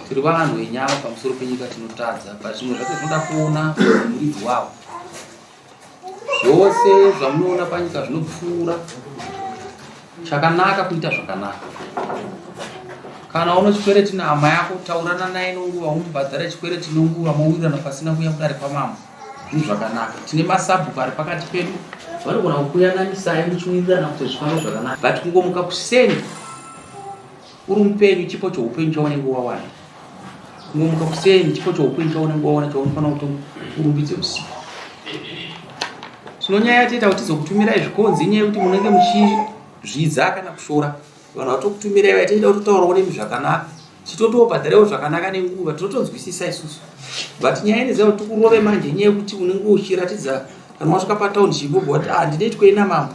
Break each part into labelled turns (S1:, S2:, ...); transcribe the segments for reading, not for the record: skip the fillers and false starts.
S1: Tiri vanhu venyama pamusoro penyika tinotadza pazvinhu zvake zvinoda kuona muridzi wavo. Zvose zvamunoona panyika zvinopfuura chakanaka kuita zvakanaka. Kana uno chikwereti nehama yako, taurana naye nenguva, umubhadhara chikwereti nenguva, maurirana pasina kuya kudare pamama. Zvinhu zvakanaka. Tine masabhuku ari pakati pedu vanogona kukuyanganisai muchiwirirana kuti zvifambe zvakanaka. But kungomuka kuseni uri mupenyu chipo choupenyu chaunenge wawana. Kungomuka kuseni chipo choupenyu chaunenge wawana chaunofanira kuti urumbidze usiku. Tinonyaya tiita kuti tizokutumirai zvikonzi inyaya kuti munenge muchizvidza kana kushora. Vanhu vatokutumirai vaitiita kuti taurawo nemi zvakanaka. Chitotobhadharawo zvakanaka nenguva, totonzwisisa isusu. But nyaya inezavo tikurove manje nyaya yekuti unenge uchiratidza kana wasvika pataundi chibobho kuti ndine tikoina mambo.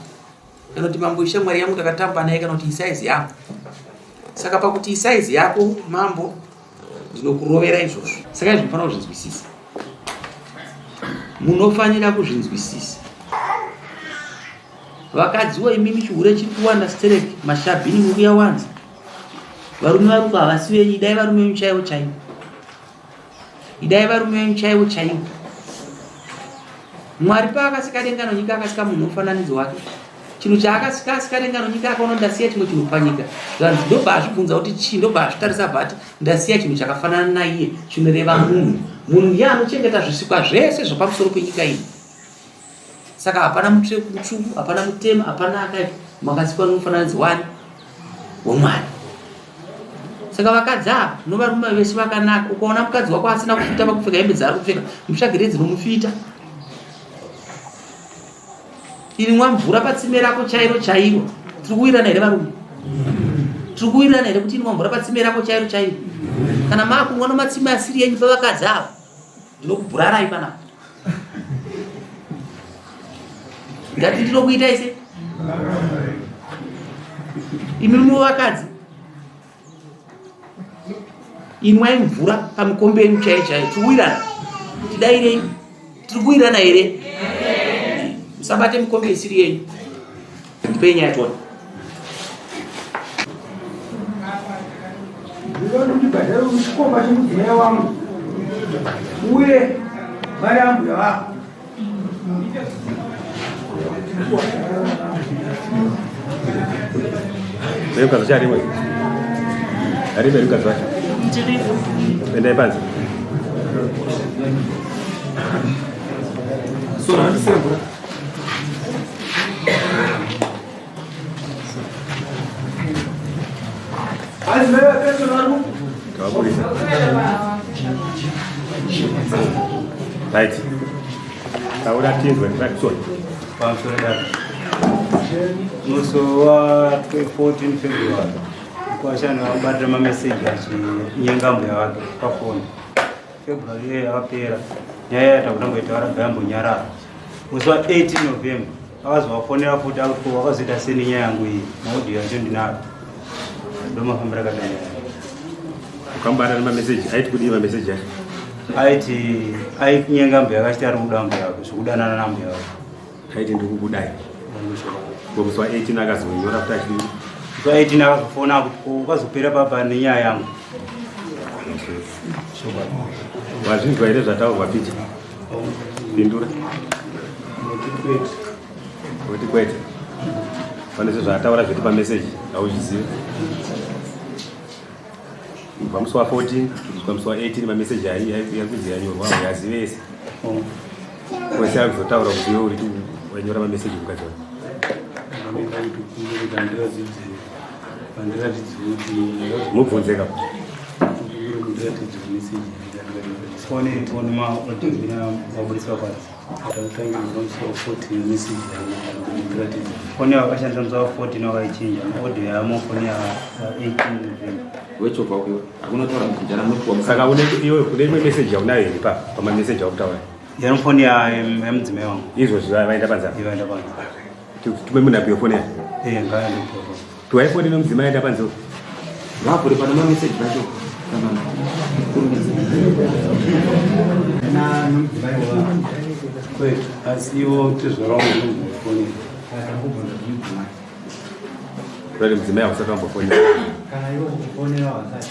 S1: Kana kuti mambo ishamwari yangu takatamba naye kana kuti isaizi yangu. Saka pakuti isaizi yako mambo ndinokurovera izvozvo. Saka izvi munofanira kuzvinzwisisa. Munofanira kuzvinzwisisa. Vakadziwo imimi chihure chiri kuwanda stereki mashabhini mukuyawanza. Varume varuka havasi venyu, idai varume venyu chaivo chaivo. Idai varume venyu chaivo chaivo. Mwari paakasika denga nenyika akasika munhu mufananidzo wake. Chinhu chaakasika denga nenyika akaona ndasiya chimwe chinhu panyika. Zvanzi ndobva azvibvunza kuti chii, ndobva azvitarisa bhati ndasiya chinhu chakafanana naiye chinoreva munhu. Munhu ndiye anochengeta zvisikwa zvese zvapamusoro penyika iyi. Saka hapana mutsvuku, hapana mutema, hapana akaipa. Makasikwa nomufananidzo wani womwari. Saka vakadzi ava novarume vese vakanaka. Ukaona mukadzi wako asina kufita pakupfeka hembe dzaari kupfeka, mutsvagire dzinomufita. Irimwa mvura patsime rako chairo chairo. Tiri kuwirirana here varume? Tiri kuwirirana here kuti irimwa mvura patsime rako chairo chairo? Kana maakumwa nomatsime asiri yenyu pavakadzi ava, ndinokubhurarai panapa. Ngati ndinokuita ise? Imi muvakadzi imwai mvura pamukombe yenyu chaiyo chaiyo. Tiri kuwirirana? Tidairei? Tiri kuwirirana here? Musabate mukombe isiri yenyu. Ndipei nyaya tona.
S2: Ndibhadhara chikomba chemudzimai wangu uye mari Ambhuya wako.
S3: Mukadzi wacho arimwe? Arimwe mukadzi wacho?
S4: Ndiripo.
S3: Endai panze.
S2: So handisembura. Azimai vapeso narumu?
S3: Kawapurisa. Right. Taura tinzwe ndakutsoa.
S5: Pamusoro data. Muso wa 14 February. Mukwasha akabatira mameseji achinyenga Ambhuya wake pafoni. February yapera. Nyaya yatakutangoita varabva yambonyarara. Musi wa 18 November akazovafonera futi akuti wakazoita seni nyaya yangu iyi. Maudhiyo yacho ndinayo. Ndomafambira kadai.
S3: Ukambara nemameseji aiti kudii mameseji acho?
S5: Aiti nyenga Ambhuya akachiti ari kuda Ambhuya wake, zvokudanana naAmbhuya wake.
S3: Aiti ndikukudai. Musi wa 18 akazonyora kuti achidii?
S5: Musi wa 18 akazofona kuti ukazopera papa nenyaya yangu.
S3: Wazvinzwa here zvataurwa picha? Pindura. Kuti kwete. Pane zvataura zviri pameseji auzivi. Pamusi wa 14 pamusi wa 18 mameseji yakuzi yanyorwa yazive ese. Kwese akuzotaura kuti iwe uri wanyora mameseji mukati wako. mubvunzeka
S5: Phone ma odina wabudiswa pasi. Phone wakashandisa mzao 14 wakaichinja. Audio yamo phone ya 18
S1: wecho kwa hiyo hakuna tora mkijana mtu wa
S3: saka iyo kune message yaunayo iri pa message yakutaura
S5: yano phone ya mdzime wangu
S3: izvo zvaenda panza
S5: ivaenda panza
S3: tume muna bio phone
S5: ngaya ndipo
S3: tu iPhone no mdzima yaenda panza
S1: hapo ile pana message bacho kama
S2: na nomdzimaiwa kwetu asiwo tizvarawo phone
S3: Kweli mdzima yako sasa mambo phone
S2: kana iwo kufonera wasati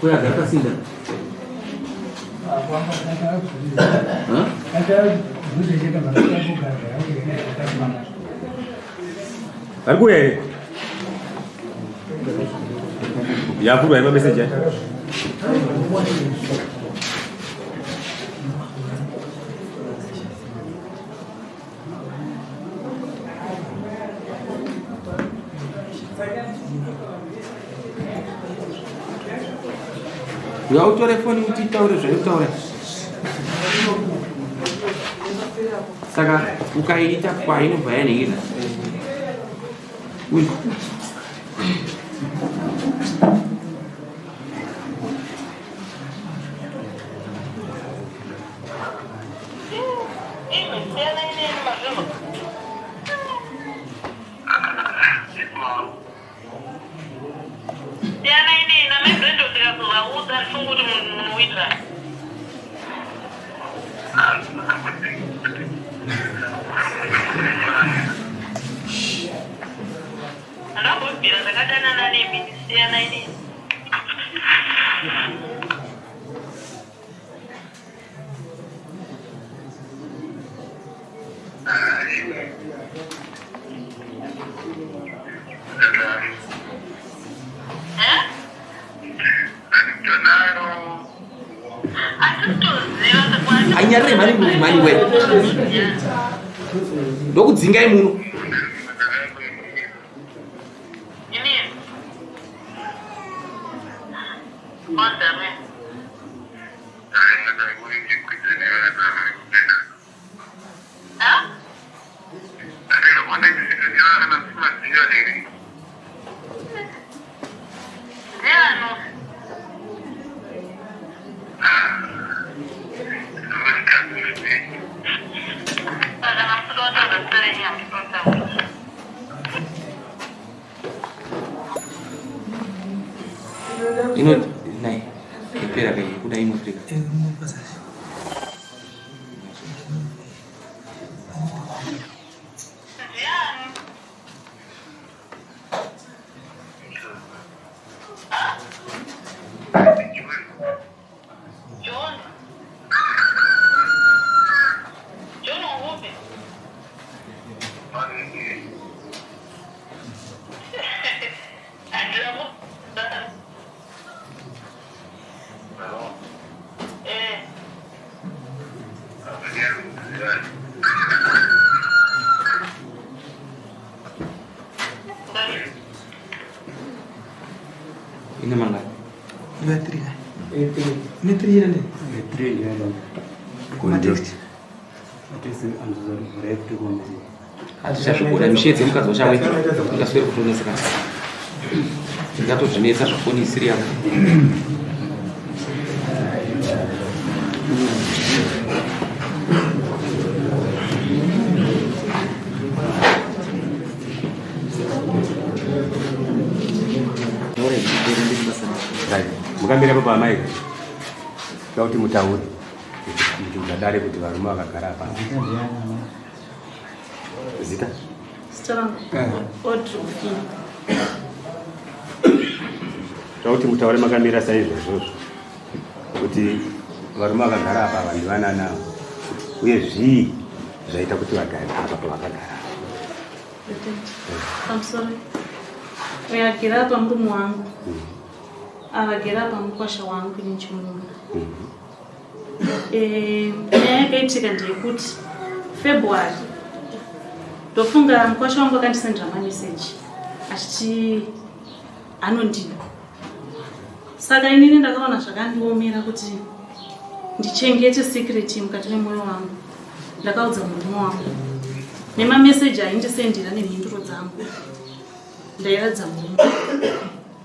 S1: kwa data sinda
S3: Alikuwa ya kuwa ina message
S1: ya telefoni utitaure zvaitaure saka ukaita kwainobva yaningina uyu anyarire mari we ndokudzingai muno ino nai ipera kai kuda ino Afrika ini mangga metri ya ne context hazvichazvigona mishedzi mukazi wachamwe ngaswere kutoneseka tingatozvinetsa zvafoni isiri yavo
S3: mukamira papa mai kuti mutauri kuti mudadare kuti varume vakagara apa zita kuti mutaure makamira saizvozvo kuti varume vakagara apa vanhu vananawo uye zvii zvaita kuti vagare apa pavakagara
S4: uyagera apa murume wangu avagera apa mukwasha wangu nechimuna nyaya yakaitika ndeyekuti February Ndofunga mukwasha wangu akandisendera message achiti anondida. Saka inini ndakaona zvakandiomera kuti ndichengete secret mukati memwoyo wangu. Ndakaudza murume wangu nemamessage aindisendera nemhinduro dzangu ndairadza murume.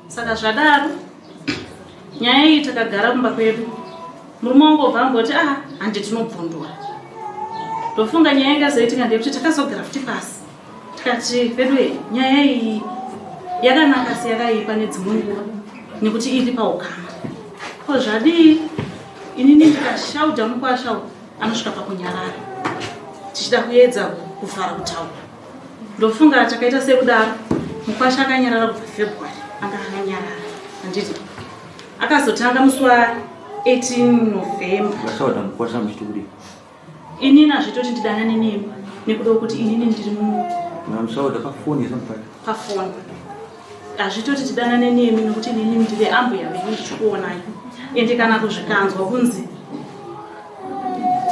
S4: Saka zvadaro nyaya iyi takagara kumba kwedu, murume wangu obva amboti handi tinobvundura. Ndofunga nyaya ingazoitika ndekuti takazogara futi pasi tikati pedu nyaya iyi yakanaka seyakaipa nedzimwe nguva nekuti iri paukama. Ko zvadii inini ndikashauta mukwasha anosvika pakunyarara tichida kuedza kuvhara kutaura. Ndofunga takaita sekudaro mukwasha akanyarara kubva February, anga akanyarara handiti akazotanga musi wa18 November.
S1: Ndashauta mukwasha muchituri
S4: inini azvitoti ndidanane nemi nekuda kuti inini ndiri
S1: namushauta pafoni sampaka
S4: pafoni. Azvitoti tidanane nemi nekuti inini ndiri Ambhuya venyu ndichikuonai ende kana kuzvikanzwa kunzi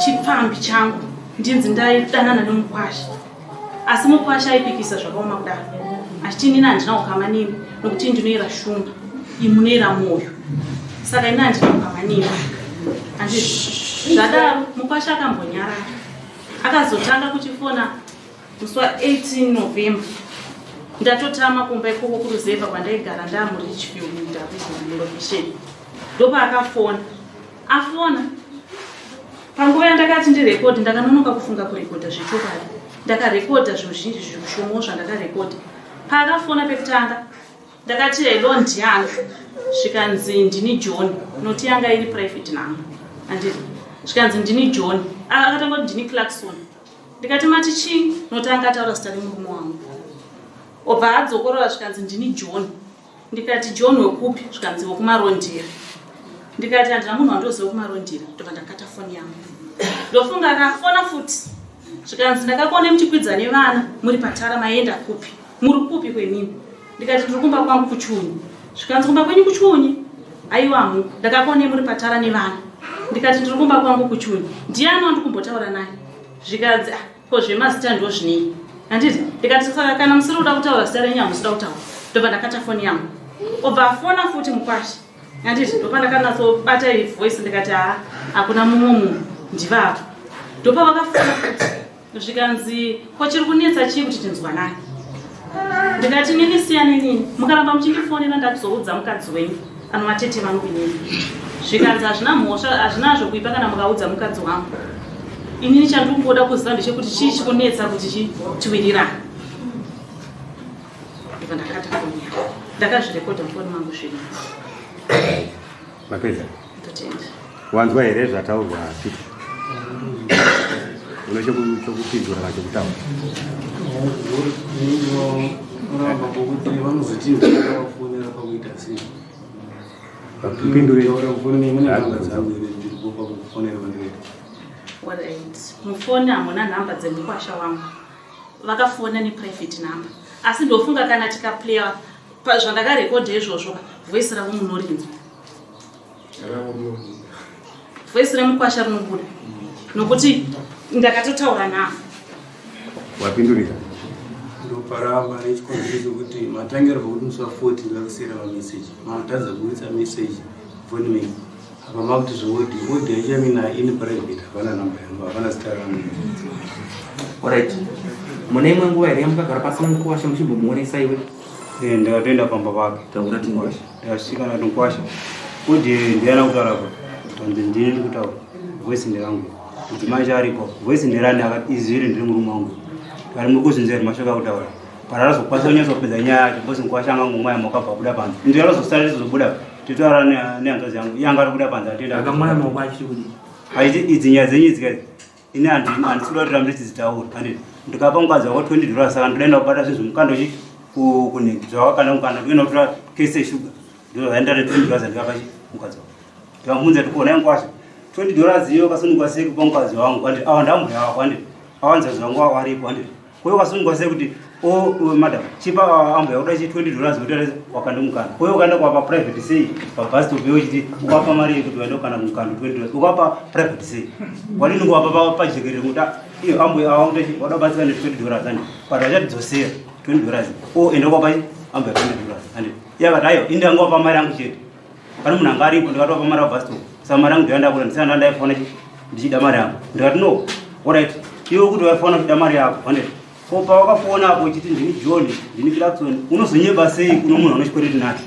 S4: chipfambi changu ndinzi ndaidanana nemukwasha, asi mukwasha aipikisa zvakaoma kudaro achiti inini handina ukama nemi nekuti ndinoera shumba imunoera mwoyo, saka inini handina ukama nemi. Zvadaro mukwasha akambonyarara akazotanga kuchifona musi wa18 November. Ndatotama kumba ikoko kuruzeva kwandaigara ndamuri Richfield location. Ndopa akafona afona panguva yandakati ndirekodhi ndakanonoka kufunga kurekodha zvechokwadi. Ndakarekodha zvizhinji zvishomo zvandakarekodha. Paakafona pekutanga ndakati hello ndiani, zvikanzi ndini John, noti yanga iri private number handiti. Zvikanzi ndini John, akatanga kuti ndini Clarkson. Ndikati mati chii, noti anga ataura zita remurume wangu. Obva adzokorora zvikanzi ndini John. Ndikati John wekupi, zvikanzi wekumarondera. Ndikati handina munhu wandoziva wekumarondera, ndobva ndakata foni yangu. Ndofunga akafona futi zvikanzi ndakakuona muchikwidza nevana muri patara maenda kupi, muri kupi kwenini. Ndikati ndiri kumba kwangu kuchiunyi. Zvikanzi kumba kwenyu kuchiunyi, aiwa mu ndakakuona muri patara nevana. Ndikati ndiri kumba kwangu kuchiunyi, ndiani wandikumbotaura naye. Zvikanzi ko zvemazita ndo zvinei handiti. Ndikati saka kana musiri kuda kutaura zita renyu hamusida kutaura, ndobva ndakata foni yangu. Obva afona futi mukwasha handiti. Ndopa ndakanatsobata voice ndikati hakuna mumwe munhu ndivavo. Ndopa vakafona futi zvikanzi ko chiri kunetsa chii kuti tinzwanani. Ndikati nini siyane nini, mukaramba muchindifonera ndakuzoudza mukadzi wenyu anomatete vangu inini. Zvikanzi hazvina mhosva, hazvinazvo kuipa kana mukaudza mukadzi wangu. Inini chandikumboda kuziva ndechekuti chii chikunetsa kuti tiwirirane. Ndobva ndakata foni yangu ndakazvirekodha mufoni mangu zvino.
S3: Mapedza
S4: Ndotenda
S3: wanzwa here zvataurwa Pita? Une chokupindura kana chokutaura?
S2: Unoramba ngokuti vanozoti ndakafonera pakuita sei.
S3: Pindure
S4: mufoni hamuna nhamba dzemukwasha wangu, vakafona neprivate number. Asi ndofunga kana tikaplaya zvandakarekodha izvozvo voice ravo munorinzwa, voice remukwasha rinobuda nokuti ndakatotaura navo.
S3: Wapindurika?
S2: Ndoparamba nechikonzero kuti matangiro kuti musi wa40 ndakusiyira mameseji matadza kuisa meseji phone me apa makuti zvodi wodi yachamina in private hapana namba yangu hapana zita rangu.
S1: Alright, mune imwe nguva here mukagara pasi mukwasha muchimbomuonesa iwe?
S5: Ndakatoenda pamba pake
S1: taura tinkwasha
S5: ndasvika nati mukwasha kuti ndiyana kutaura kuti ndini ndiri kutaura voice nderangu mudzimai chaaripo voice nderani akati izviri ndiri murume wangu ari mukuzvinzira kuti mashoka kutaura parara zokwanisa kunyazopedza nyaya yacho bosi mukwasha anga ngomwaya makabva kuda panze ndiro razosara rizobuda titaura nehanzvadzi yangu iye anga ari kuda panze atienda
S1: akamwaya maoko achiri kudi
S5: haiti idzi nyaya dzenyu idzi ini handisikuda kuti rambe tidzitaura handiti ndikapa mukadzi wako $20 saka ndodaenda kubata zvinhu mukandochi kunenge zvawakanda mukanda kuenda kutora kese yeshuga ndo zvaenda $20 ndikapa mukadzi wako ndikamunza tikuona mukwasha $20 iyo kasununguka sei kupa mukadzi wangu handiti awa ndambuya wako handiti awanza zvangu waripo handiti Kwa kasungwa sei kuti madam chipa Ambhuya uda chi $20 kuti wakandimukana. Kwa ukaenda kwa private sei pa bus stop yo chiti ukapa mari yekuti waenda kana mukana $20 ukapa private sei. Walini kwa pa jekere muta iyo Ambhuya awauta chi wada batsika ne $20 andi. Para chadzosera $20. Enda kwa pa Ambhuya $20 andi. Yakati ayo indango pa mari yangu chete. Kana munhu anga aripo ndikatopa mari bus stop. Saka mari yangu ndoenda kula ndisana ndaifona chi ndichida mari yangu. Ndikati no. Alright. Iwe kuti waifona kuda mari yako andi. Kopa wakafona hapo chiti ndini John ndini Clarkson unozonyeba sei kuno munhu anochikwereti nacho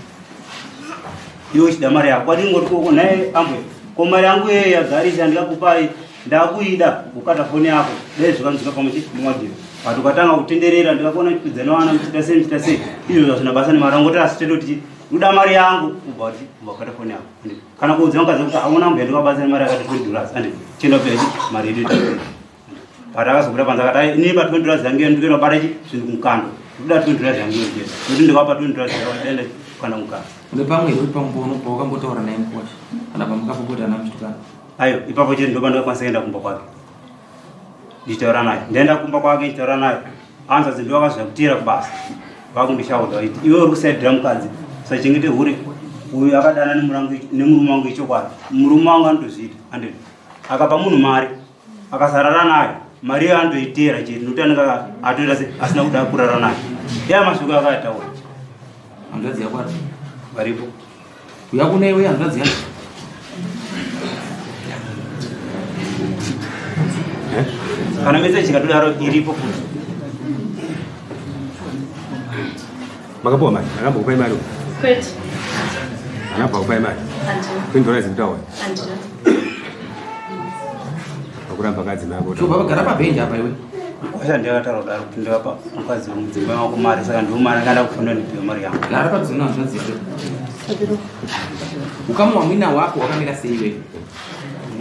S5: iwe chida mari yako kwati ngoti koko naye Ambhuya ko mari yangu yeye yagarisa ndikakupai ndakuida ukata foni yako dai zvikanzika pamuchi mwadhiyo but ukatanga kutenderera ndikakona kudzana wana kuchita sei izvo zvazvina basa nemari yangu kuti asitendo tichi uda mari yangu ubati ukata foni yako kana kuudza ngaza kuti auna Ambhuya ndikabasa mari yakati $20 andi chenda pera mari yedu Parakazokuda panza kata ini pa $20 yangu ndikira bada chi zvinhu kumukando. Ndoda $20 yangu ndiye. Kuti ndikapa $20 yaenda kana mukando.
S1: Ndepamwe uri pambono pa wakambotaura naye Mukwasha. Kana pamukapopota na mshtukana.
S5: Ayo ipapo chete ndoba ndakwanisa kuenda kumba kwake. Nditaura naye. Ndaenda kumba kwake nditaura naye. Anza zindu akazvakutira kubasa. Vakundishauda kuti iwe uri kusaidira mukadzi. Sachengete hure. Uyu akadana nemurume wangu ichokwadi. Murume wangu anotozvida. Ande. Akapa munhu mari. Akasarara naye. Mari andoitera chete notanaka atoita asina kuda kurara naye. Mashuku akataura.
S1: Handadzi yakwadi.
S5: Varipo.
S1: Uyakuna iwe handadzi yako.
S5: Kana message katodaro iripo futi.
S3: Makapoa mari, akambokupai mari.
S4: Kwete.
S3: Akambokupai mari. $20 zitawa. Kuramba kadzi nako.
S1: So baba gara pabenja apa iwe.
S5: Kwasha ndakataura kudaro kuti ndakapa mukadzi mudzimba wako mari saka ndomari ngada kufunda ndipiwe mari yangu.
S1: Gara padzona handadzi yako. Ukamwa mwina wako wakamira sei iwe?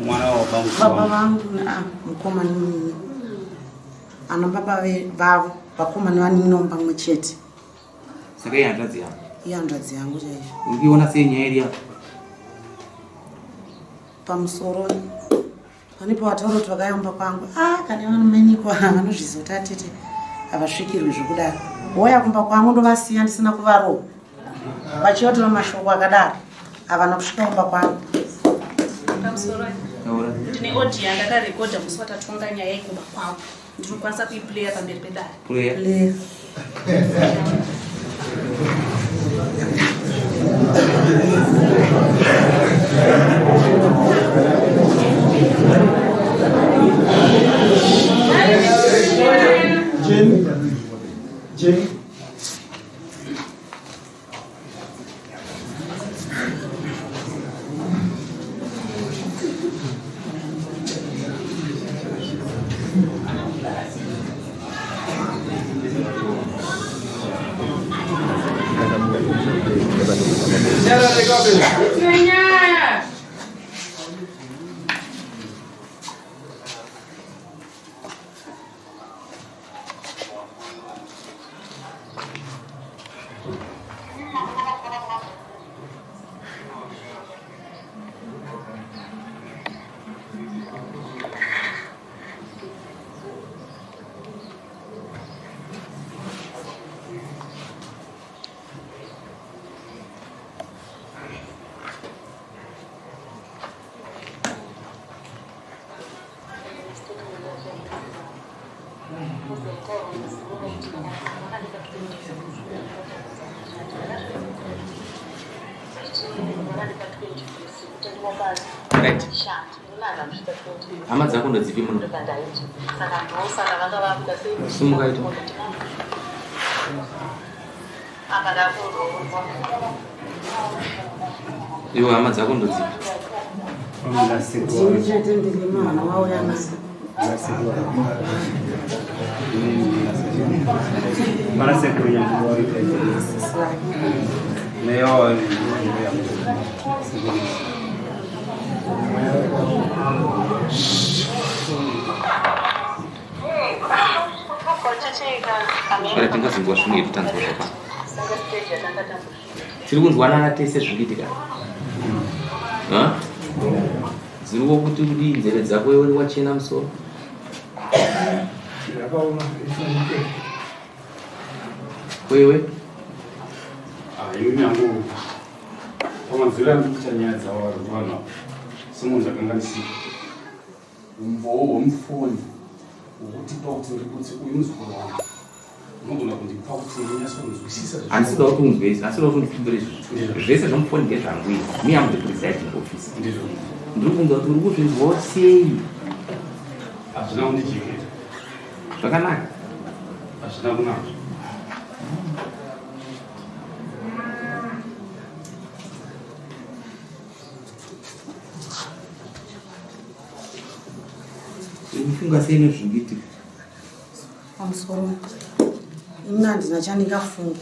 S5: Mwana wa
S6: baba vangu na mukomani mimi ana baba vavo vakomani vaninomba mwe chete.
S1: Saka iye handadzi yako.
S6: Iye handadzi yangu chaiyo.
S1: Ukiona sei nyaya iri yako?
S6: Pamusoro panipo wataura kuti vakayomba kwangu kane vanomenyikwa vanozvizota tete havasvikirwi zvekudaro woya kumba kwangu ndovasiya ndisina kuvarowa vachiotera mashoko akadaro havana kusvika kumba kwangu.
S4: Ndine audio ndakarekodha musi watatonga nyaya yekumba kwangu ndinokwanisa kuiplaya pamberi pedare.
S6: Play.
S7: Jenny.
S1: Right. Hama dzako ndodzipi muno? Simuka ito. Iwo hama dzako ndodzipi?
S5: Mana sekuru yang keluar itu. Neo.
S1: Kare tinga zingwa shuni yetanzwa hapa. Tiri kunzwanana tese zvikiitika. Ziri kuti nzeve dzako iwe wachena musoro. wewe
S8: ini nangu pamazira ndikuchanyaya dzavarwana semunhu akanganisika umbowo hwemufoni wokutipa kuti ndikuti uyu muzukuru wangu unogona kundipa kuti nyasonzwisisa
S1: handisida kuti unzwese asida kuti undifumbire zvese zvomufoni ngezvangu izi me am the presiding officer
S8: ndizvo
S1: ndiri kunza kuti uri kuzvinzwawo sei
S8: hazvina kundijeketa
S1: zvakanaka
S8: hazvina kunazvo
S1: unofunga sei nezviriitika
S6: pamusoro ina handina chandingafunga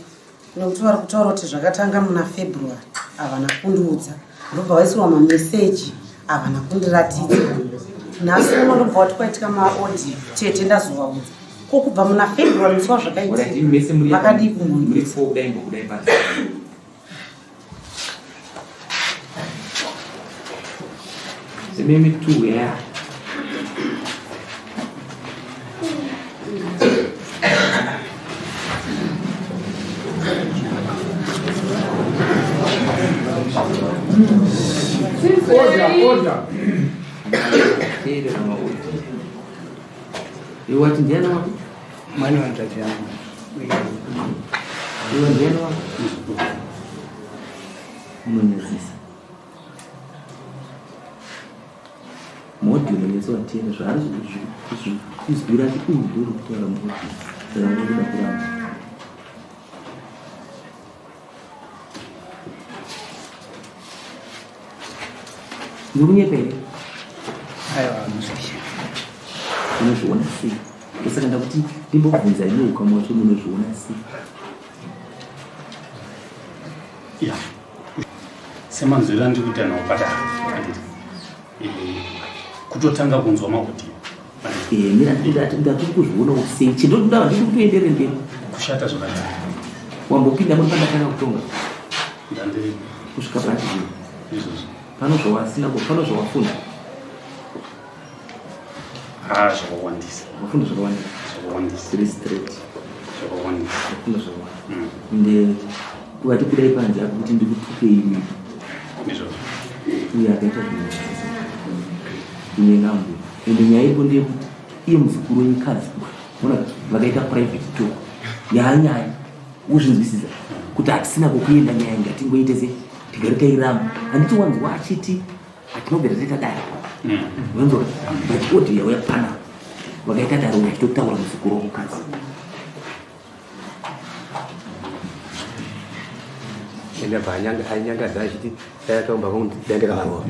S6: nekuti vari kutaura kuti zvakatanga muna February havana kundiudza ndobva vaisirwa mameseji havana kundiratidza nhasi uno ndobva wati kwaitika maaudio chete ndazovaudza ko kubva muna February muswa zvakaitika vakadii kumhuri
S1: sememi tu ya
S7: Order.
S1: You what in January?
S5: Mani wanatafiana.
S1: You in January? Munezisa. Modi umenyeswa tena zvaari kuzvira kuti ndiri kutora moti. Saka ndikuda kuramba. Ndikunyeka here.
S5: Aiwa musisha.
S1: Unozviona sei? Saka ndakuti ndimbobvunza iwe ukama wacho munozviona sei?
S8: ya semanzwira ndikuita nawo patara kutotanga kunzwa maudhi
S1: Mira ndatiri kuzviona sei? Chindoda ndiri kutoendere mberi.
S8: kushata zvakadaro
S1: Wambopinda muri pandatanga kutonga.
S8: ndandiri
S1: Kusvika pati
S8: izvozvo
S1: pano zvawasina pano zvawafunda.
S8: zvakawandisa
S1: Wafunda zvakawandisa.
S8: zvakawandisa
S1: Tiri straight.
S8: zvakawandisa
S1: Wafunda zvakawanda. Ende ukati kudai panze apo kuti ndikutupei imi.
S8: izvozvo
S1: Uye akaita zvinhu. Ine Ambhuya. Ende nyaya iripo ndeyekuti iye muzukuru wenyikazi. Ona vakaita private talk. Nyaya uzvinzwisisa kuti hatisina kokuenda nyaya ngatingoite se tigare tairamba. Handiti wanzwa achiti hatinogara taitadaro. Wanzwa but audio yauya pana vakaita daro vachitotaura muzukuru womukadzi.
S3: ende paanyangadza achiti tayatomba kuti dandekavawa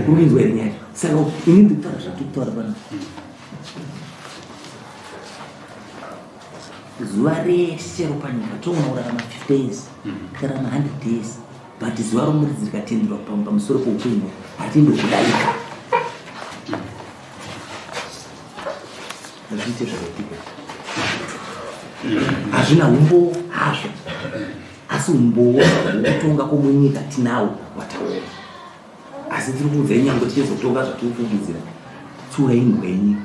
S1: Urinzwa here nyaya. Saka ini ndikutaura zvatokutaura pano. Zuva reshe ropanyika toona kurarama 50 days tikararama 100 days but zuva romuridzi rikatenderwa pamusoro poupenyu hatindi kudarika. Hazviite zvakaitika. Hazvina umbo hazvo asi umbowo hwekutonga kwomunyika tinawo wataura. Asi tiri kuudzai nyange tichizotonga zvatinofungidzira tsurai ingwa yenyika.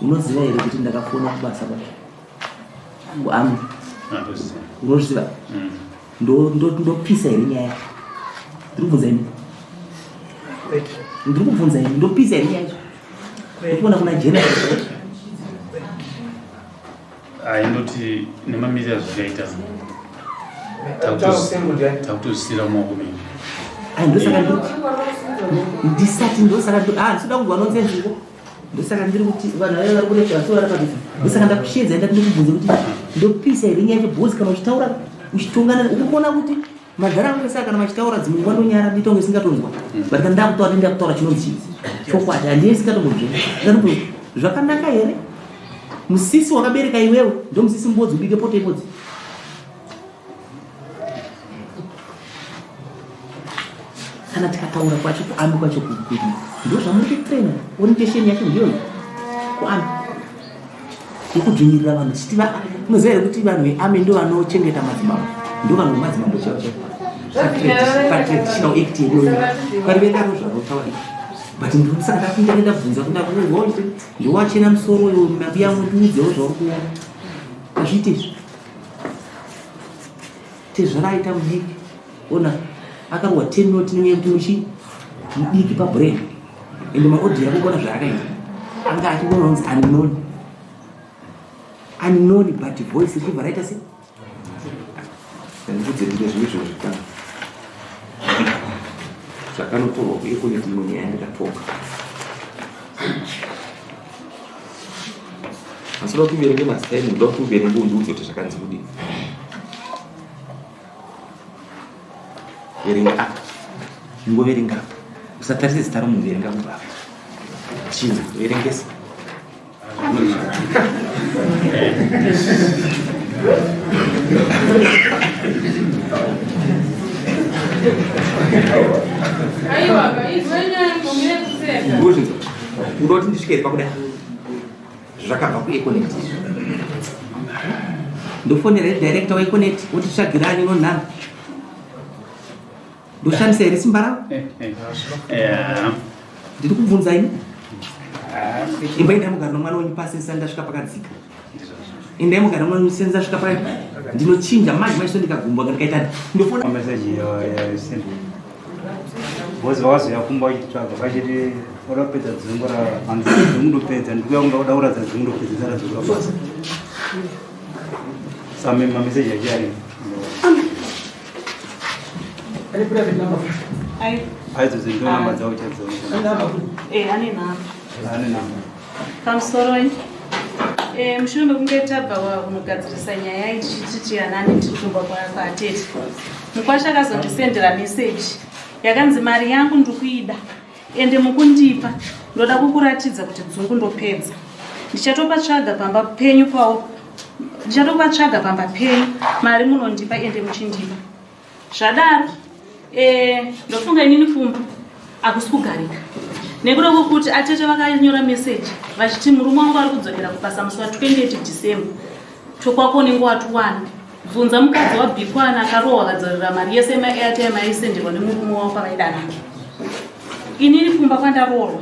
S1: Unoziva here kuti ndakafona kubasa kuami unozviziva ndopisa here nyaya ndiri kubvunza ini ndiri kubvunza ini ndopisa here nyaya yacho ndikuona kuna jena
S8: indoti nemamirira zvakaita takutozvisira mumaoko menyu
S1: ndosaka ndisati ndosaka ndisida kugwa nonsensiko ndosaka ndiri kuti vanhu vaya vari kurecha vasi varapadisa ndosaka ndakushedza ndati ndikubvunze kuti ndopisa here nyaya yacho bhosi kana uchitaura uchitongana ukuona kuti madharaunda saka kana machitaura dzimwe nguva ndonyara nditonge isingatonzwa but kana ndakutaura ndi ndakutaura chinonzi chii chokwadi handiyei isingatongonzve ndati zvakanaka here musisi wakabereka iwewe ndo musisi mbodzi ubike poto ibodzi. Kana tikataura kwacho kuambi kwacho kuti ndo zvamuri kutraina orientation yacho ndiyo kuambi yekudzvinyirira vanhu tichiti unoziva here kuti vanhu veami ndo vanochengeta madzimambo ndo vanhu vemadzimambo chavo patraditional act yedoyo parivedaro zvanotaurika but ndosaka ndapinda ndabvunza kuti ndakuudzwa kuti ndiwachena musoro uyo mabuya mundiudzewo zvauri kuona azviite izvi tezvaraita mudiki ona akarohwa 10 noti nenye kuti muchidiki pabrain ende maodhi ako kuona zvaakaita anga achiona kunzi unknown but voice iri varaita sei ndikudzekuita zvimwe zvinhu zvitano zvakanotorwa kuekoneti imwe nyaya yandikatoka asi uda kuverenge mastaini uda kuverenge undiudze kuti zvakanzi kudii verenga apa ingoverenga apa usatarise zita romunhu verenga kubva china verengesa uda kuti ndisvike pakudai zvakabva kuekoneti ndofonera director waekoneti kuti tsvagirani nonhamba ndoshandisa here simba ravo ndiri kubvunza ini imba indamugara nomwana wenyu pasi ndisati ndasvika pakadzika indamugara nomwana wenyu ndisati ndasvika pakati ndinochinja manje macho ndikagumba ndikaita ndofona
S5: meseji yasimba bozi vakazoya kumba uchitsvaga vachiti wadapedza dzingu rahanzi dzimundopedza ndikuya kunda kuda kuradza dzimundopedza dzaradzorwa basa same mameseji achiari aidzo dzintonamba dzavo chadzao
S4: ane nhamba pamusoro mushure mekunge tabva kunogadzirisa nyaya ichititi anani tirikumba kwatete Mukwasha akazondisendera meseji yakanzi mari yangu ndikuida ende mukundipa ndoda kukuratidza kuti dzungu ndopedza ndichatopatsvaga pamba penyu pawo ndichatopatsvaga pamba penyu mari munondipa ende muchindipa zvadaro ndofunga inini pfumba akusi kugarika nekuda kwokuti atete vakanyora meseji vachiti murume wangu ari kudzokera kubasa musi wa28 December tokwako nenguva 1 bvunza mukadzi wabhikwana akarohwa akadzorera mari yese maairtime aisenderwa nemurume wavo pavaidanana inini pfumba kwandarohwa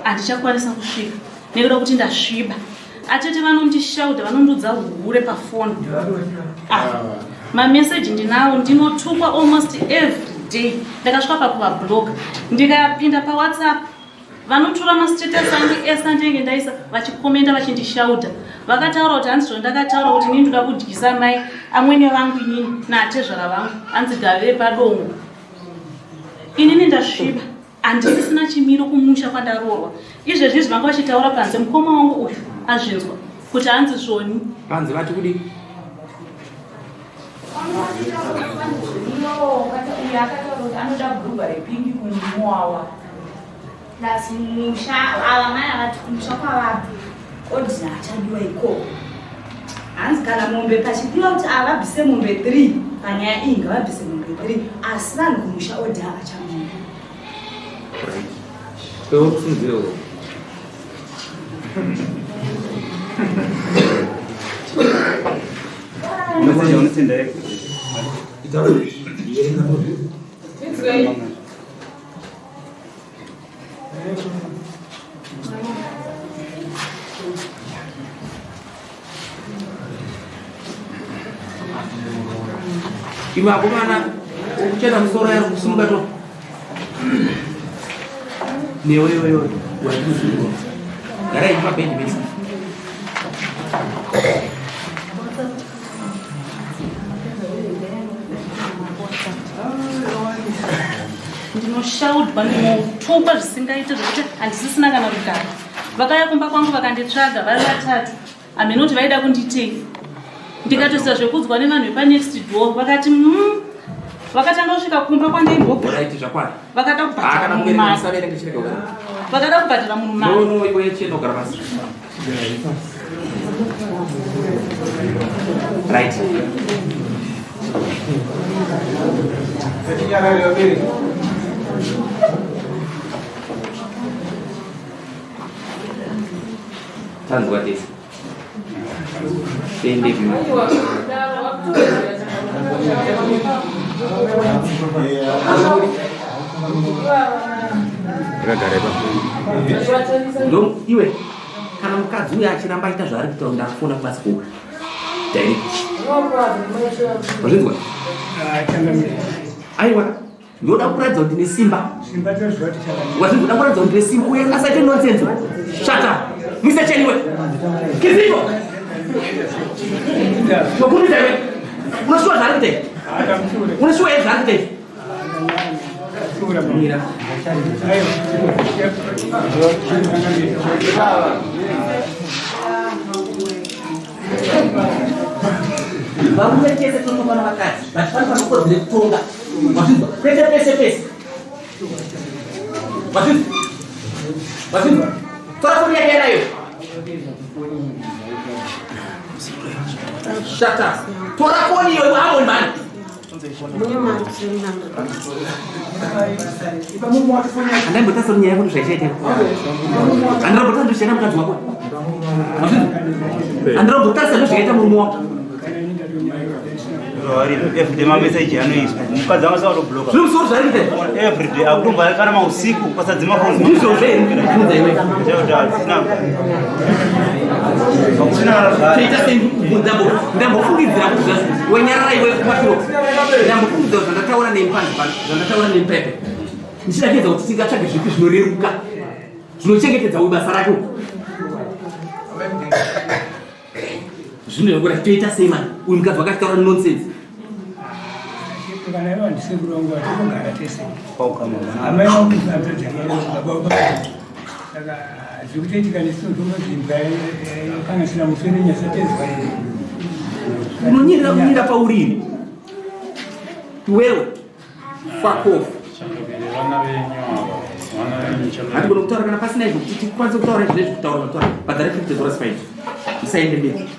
S4: handichakwanisa kusvika nekuda kuti ndasviba atete vanondishauta vanondudza hure pafoni mameseji ndinawo ndinotukwa almost every day ndakasvika pakuvabloga ndikapinda pawhatsapp vanotura mastatus angu ese andinenge ndaisa vachikomenda vachindishauta vakataura kuti hanzi zvondakataura kuti inini ndoda kudyisa mai amwene vangu inini naatezvara vangu hanzi gavire padongo inini ndasviba handisisina chimiro kumusha kwandaroorwa izvezvi vanga vachitaura panze mukoma wangu uyu azvinzwa kuti hanzi zvoni
S1: panze vati kudii
S9: anoda bhurugwa repingi kumuwawa plus musha avamai avati kumusha kwavabva odina achadiwa ikoko hanzi kana mombe pachidiwa kuti avabvise mombe 3 panyaya iyi ngavabvise mombe 3 asi vanhu kumusha odi avachamombe
S5: meseji unosenda
S1: ima akomana okuchena musoro yari kusimuka to newewewe waiuzuo garai mapendi mesi
S4: ndinoshaudwa ndinotukwa zvisingaite zvokuti handisisina kana kugara vakaya kumba kwangu vakanditsvaga vari vatatu amenoti vaida kunditei ndikatoisa zvekudzwa nevanhu vepanext door vakati vakatanga kusvika kumba kwandaimbogaraiti
S1: zvakwana
S4: vakada kubhadhara munhu vakada kubhadhara munhu
S1: no iwe chenogara pasi right tanzwa tesi tende
S3: Ndakagara ipapo.
S1: Ndo iwe kana mukadzi uya achiramba aita zvaari kutaura ndakufona kubasa kuwe. Direct. Wazvinzwa? Aiwa. Ndoda kuratidza kuti ndine simba. Wazvinzwa ndoda kuratidza kuti ndine simba uye asaite nonsense. Shut up. Mr. Cheniwe. Kizito. Wakuita iwe. Unashuwa zvaari kuita? Unashuwa yeye zvaari kuita? Mira. Varume chese tonomana vakadzi vachifana panokodzere kutonga wazvinzwa pese pese pese wazvinzwa tora foni yake nayo shut up tora foni yo hapo man andambota soni yako zvachaita andambota ndoshena mukadzi wako andambota soni zvachaita murume wako
S5: everyday message anoiswa mukadzi amasauto block everyday akutomba kana mausiku pasadzima phone
S1: ndizvo zvekunza iwe ndambofungidzira kuti wenyarara iwe kumashiro ndambofungidzira kuti zvandataura nempandi zvandataura nempepe ndichidakedza kuti tingatsvage zvipi zvinoreruka zvinochengetedza basa racho zvinoyongora toita sei mani uyu mukadzi wakataura nonsense unonyirira pauriri iwewe fuck off hatigona kutaura kana pasina izvo kuti tikwanise kutaura izvo nezvekutaura kutaura padare 50 horas fine isaende mberi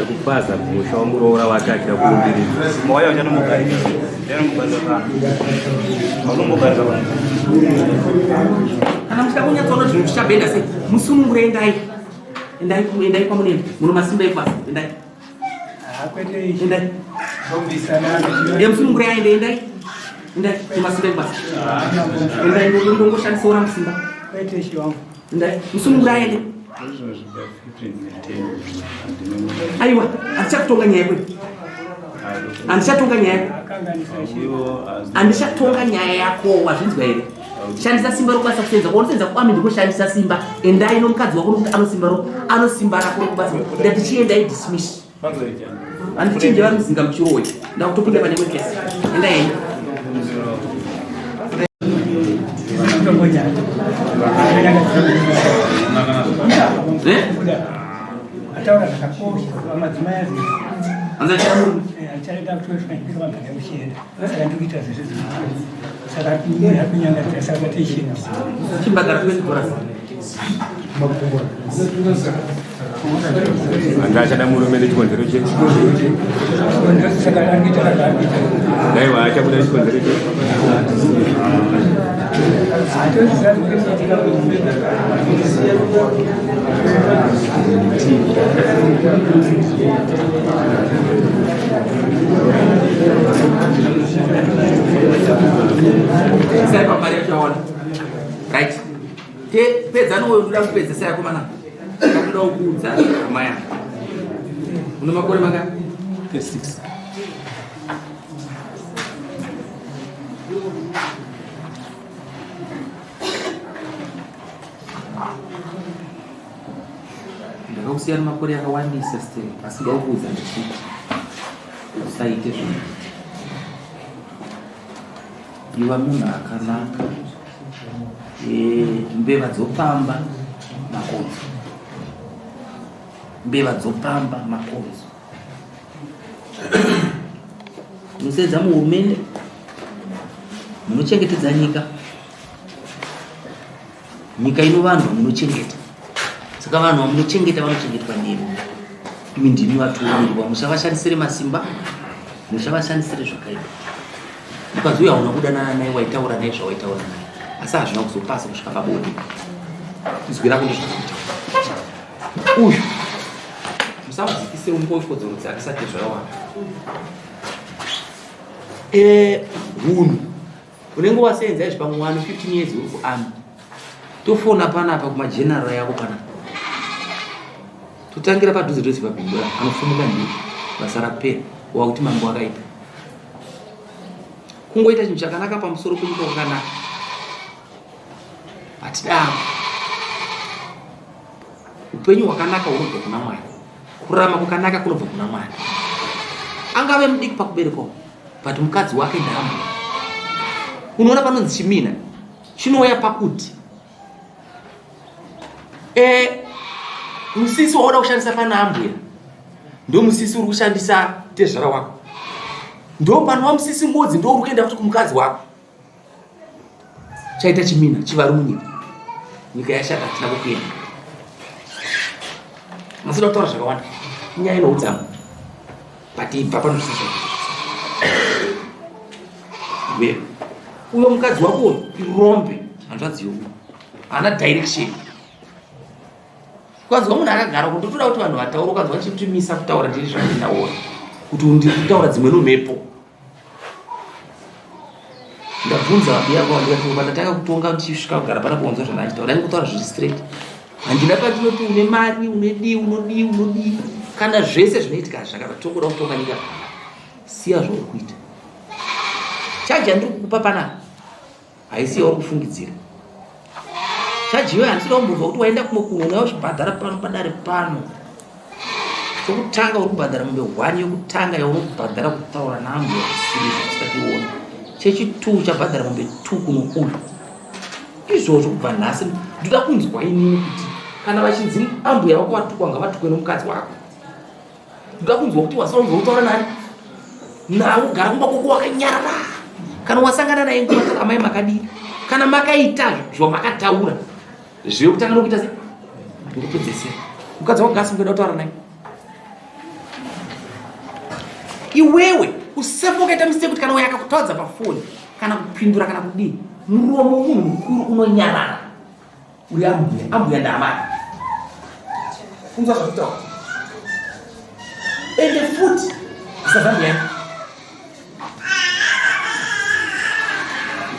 S3: Kupaza musha wamuroora wake achira kurumbiriza.
S5: Moyo chano mugari. Chano mubaza kana. Mugari kana.
S1: Kana mchikakunya tsono zvinhu zvichabhenda sei musunungure endai kwamunene muno masimba ebasa endai musunungure endai mumasimba ebasa endai ndongoshandisaura musimba endai musunungure aende aiwa handichakutonga nyaya kwe handichatonga nyaya yako handichatonga nyaya yako wazvinzwa here shandisa simba rokubasa kusenza unosenza kwami ndikoshandisa simba endai nomukadzi wako nokuti anosimba rako rokubasa ndati chiendai dismiss handichinje vamuzinga muchirowe ndakutopinda pane mwekesi endai
S10: ataura zvakakosha madzimai azi
S1: anzachaida
S10: kutofanira vanhu vamushenda saka ndikuita zvese saka kunyangatira saka tichins
S1: chimbagara 20 horas
S3: anga achada murume nechikonzero chedu
S10: saka andikuita kazvaandita
S3: daiwa achabuda chikonzero chedu
S1: sai pambari yachaona right pedza nowe unoda kupedzesa yako mana unoda kuudza hama yako une makore manga 6 ndakakusiyana makore akawandisa still asi ndaukuudza ndichiti usaite zvinhu iva munhu akanaka mbeva dzopamba makonzo mbeva dzopamba makonzo munosedza muhurumende munochengetedza nyika ino vanhu munochengeta saka vanhu vamunochengeta vanochengetwa ndimi imi ndimi vatumirwa mushavashandisire masimba mushavashandisire zvakaipa mukadzi uya una kudanana naye waitaura naye zvawaitaura naye asi hazvina kuzopasa kusvika pabonde izwi rako ndezvakaita uyu usadzikise ungokodzero dzakasati zvawanda. Hunhu unenge wasenza izvi pamwe 15 years uri kuarmy, tofona panapa kumajenerali yako panapa, totangira padhuze dhose pabhindura anofumuka ndii basa rapera wakuti mambo wakaita kungoita chinhu chakanaka pamusoro penyika wakanaka. Hatidaro upenyu hwakanaka hunobva kuna Mwari, kurarama kwakanaka kunobva kuna Mwari. Angave mudiki pakuberekwa but mukadzi wake ndaambhuya. Unoona panonzi chimina chinouya pakuti musisi waoda kushandisa pana Ambhuya ndo musisi uri kushandisa tezvara wako, ndo panova musisi mbodzi ndo uri kuenda futi kumukadzi wako. Chaita chimina chivari munyika, nyika yashata, hatina kukuenda. Masida kutaura zvakawanda inyaya inoudzamu but ibva panosisa uyo mukadzi wako irombe hanzvadziyo hana direction. Kwanzi munhu akagara kuti toda kuti vanhu vataura, kwanzi vachitimisa kutaura ndiri zvandinaona kuti ndiri kutaura dzimwe nomhepo. Ndabvunza vabuya kwavo ndikati pandatanga kutonga ndichisvika kugara pana kuonzwa zvandachitaura ndani kutaura zviri straight. Handina patinoti une mari, unodii kana zvese zvinoitika zvakatoda kutonga nyika, siya zvauri kuita. Chaji handiri kukupa panapa haisi yauri kufungidzira. Chaji iwe handisida kumbobva kuti waenda kumwe kuno nayo zvibhadhara pano padare pano. Chokutanga uri kubhadhara mombe 1 yokutanga yauri kubhadhara kutaura naAmbhuya zvisationa. Chechi2 chabhadhara mombe 2 kuno uyu. Izvozvo kubva nhasi ndoda kunzwa inini kuti kana vachinzi Ambhuya wako watukwa ngavatukwe nomukadzi wako. Ndoda kunzwa kuti wasaunzwa kutaura nani nawo gara kumba kwako wakanyarara. Kana wasangana naye nguva amai makadii, kana makaita zvamakataura zviwe kutanga nokuita sei ndokupedzesera. Mukadzi wako gasi mukuenda kutaura naye. Iwewe usafa ukaita mistake kuti kana uya akakutaudza pafoni kana kupindura kana kudii, muromo womunhu mukuru unonyarara. Uri Ambhuya ndaamai kunzwa zvakutaura ende futi usazambuyani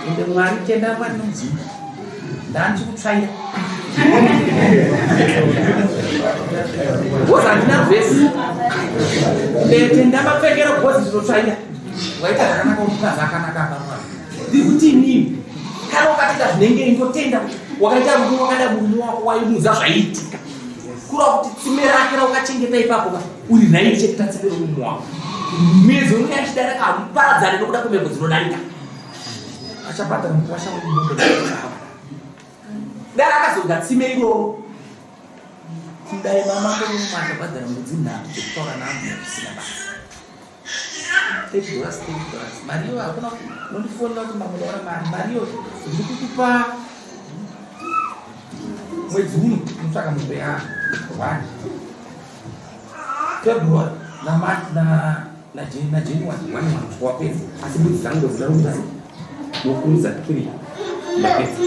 S1: ende Mwari tenda Mwari nomudzimu ndandichikutsvaira gozi handina vhesi tenda mapfekero gozi ndinotsvaira waita zvakanaka umukazi akanaka aparwara ndiri kuti inini kana ukatenda zvinenge indotenda wakaita rudo wakada murume wako waimudza zvaiitika kura kuti tsime rake raukachengeta ipapo uri nhairi chekuta tsime romume wako mezi unenge achidarika hamuparadzane nokuda kwemhepo dzinodarika achabhadhara mukwasha wemumondo dai akazonga tsime iroro kudai mama komume achabhadhara mwedzi 3 dzekutaura naAmbhuya zvisina basa. $30 mariyo hakuna nondifonera kuti mamwe ndaona mariyo ndiri kukupa mwedzi uno unotsvaka mombe ya1 February na January 1 mwaka wapedza, asi mbudzi dzangu ndodzida kuita nokuudza 3 ndapedza.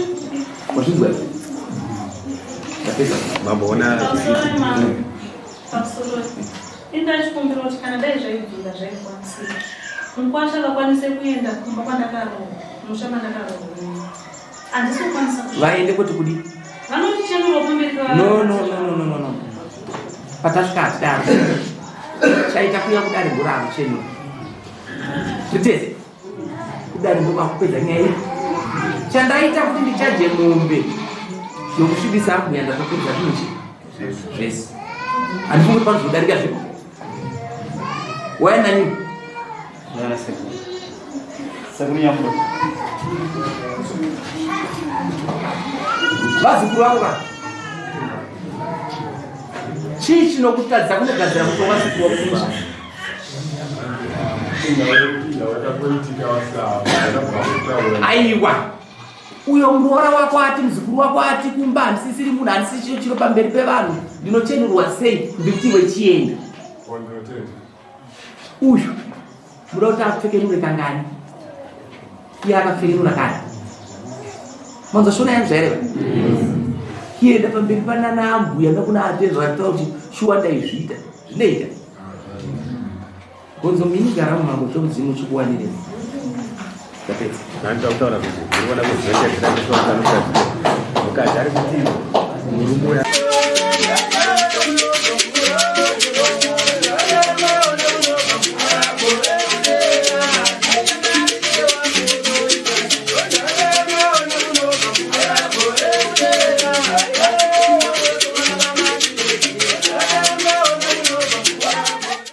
S1: Wazvinzwa here? Ndapedza
S3: mamboona
S4: indachikumbira kuti kana dai zvaibvira zvaikwanisira Mukwasha akakwanise kuenda kumba kwandakarohwa musha mandakarohwa handisi kukwanisa
S1: vaende kuti kudi
S4: vanoti chenuro pamberi
S1: no patasvika hatidaro chaita kuya kudari ngoraro chenuro zviteze kudari ndokakupedza nyaya iyi chandaita kuti ndichaje mombe yokusvibisa Ambhuya ndakapedza zvinhu zvese handifungi kuti panozodarika zvipo waenda nini vazukuru vako ka chii chinokutadza kunogadzira kutonga zukuru wakumusha aiwa uyo muroora wako ati muzukuru wako ati kumba handisisiri munhu handisi chiro pamberi pevanhu ndinochenurwa sei ndikuti wechienda uyu muda kuti apfekenure kangani iye akapfekenura kani manzosvona yangu zvaireva kienda pamberi panana Ambhuya nokuna atezva ataura kuti shuwa ndaizviita zvinoita gonzo mini gara mumango chokudzimu chikuwanire tapedza
S3: nanda utaura kuti ndikuona kuzvendezvandiswa mukadzi ari kuti murume